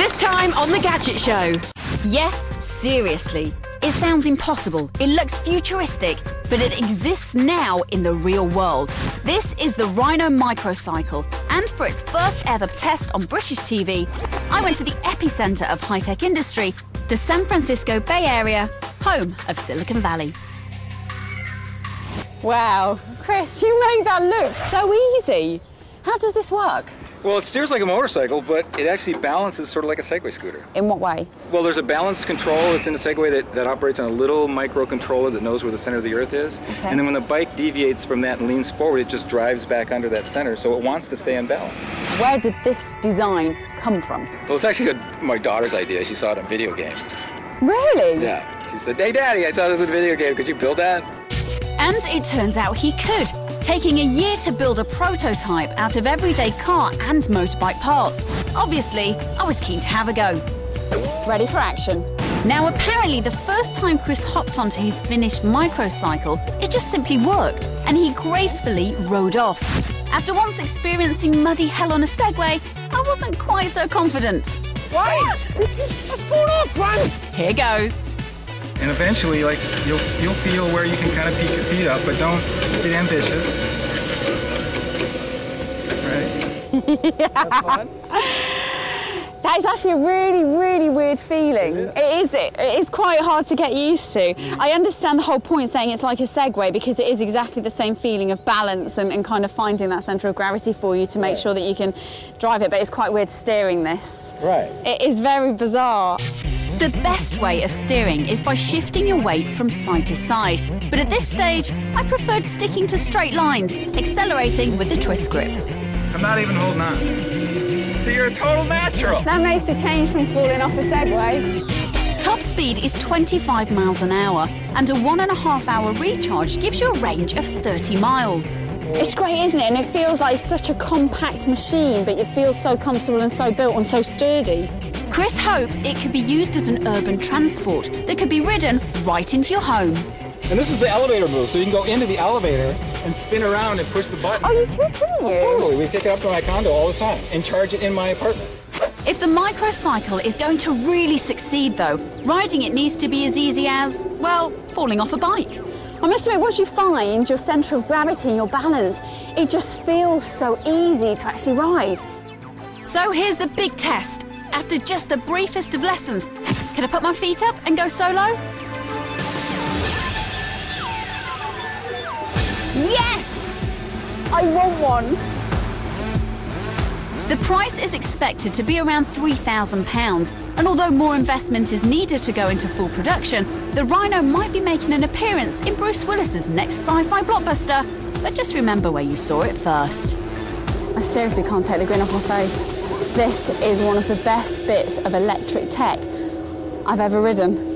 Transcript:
This time on The Gadget Show. Yes, seriously. It sounds impossible, it looks futuristic, but it exists now in the real world. This is the Rhino microcycle, and for its first ever test on British TV, I went to the epicenter of high-tech industry, the San Francisco Bay Area, home of Silicon Valley. Wow, Chris, you made that look so easy. How does this work? Well, it steers like a motorcycle, but it actually balances sort of like a Segway scooter. In what way? Well, there's a balance control that's in the Segway that operates on a little microcontroller that knows where the center of the earth is. Okay. And then when the bike deviates from that and leans forward, it just drives back under that center, so it wants to stay in balance. Where did this design come from? Well, it's actually my daughter's idea. She saw it in a video game. Really? Yeah. She said, "Hey, Daddy, I saw this in a video game. Could you build that?" And it turns out he could, taking a year to build a prototype out of everyday car and motorbike parts. Obviously, I was keen to have a go. Ready for action. Now, apparently, the first time Chris hopped onto his finished microcycle, it just simply worked, and he gracefully rode off. After once experiencing muddy hell on a Segway, I wasn't quite so confident. Wait! It's falling off, run! Here goes. And eventually, like, you'll feel where you can kind of peek your feet up, but don't get ambitious. Right? Have fun. That is actually a really, really weird feeling. It is quite hard to get used to. I understand the whole point saying it's like a Segway because it is exactly the same feeling of balance and kind of finding that centre of gravity for you to make sure that you can drive it, but it's quite weird steering this. Right. It is very bizarre. The best way of steering is by shifting your weight from side to side. But at this stage, I preferred sticking to straight lines, accelerating with the twist grip. I'm not even holding on. So you're a total natural. That makes a change from falling off a Segway. Top speed is 25 miles an hour, and a 1.5 hour recharge gives you a range of 30 miles. It's great, isn't it? And it feels like such a compact machine, but you feel so comfortable and so built and so sturdy. Chris hopes it could be used as an urban transport that could be ridden right into your home. And this is the elevator move, so you can go into the elevator and spin around and push the button. Oh, you could, couldn't you? Totally. We take it up to my condo all the time and charge it in my apartment. If the microcycle is going to really succeed, though, riding it needs to be as easy as, well, falling off a bike. I must admit, once you find your centre of gravity and your balance, it just feels so easy to actually ride. So here's the big test. After just the briefest of lessons, can I put my feet up and go solo? Yes! I want one. The price is expected to be around £3,000, and although more investment is needed to go into full production, the Rhino might be making an appearance in Bruce Willis's next sci-fi blockbuster. But just remember where you saw it first. I seriously can't take the grin off my face. This is one of the best bits of electric tech I've ever ridden.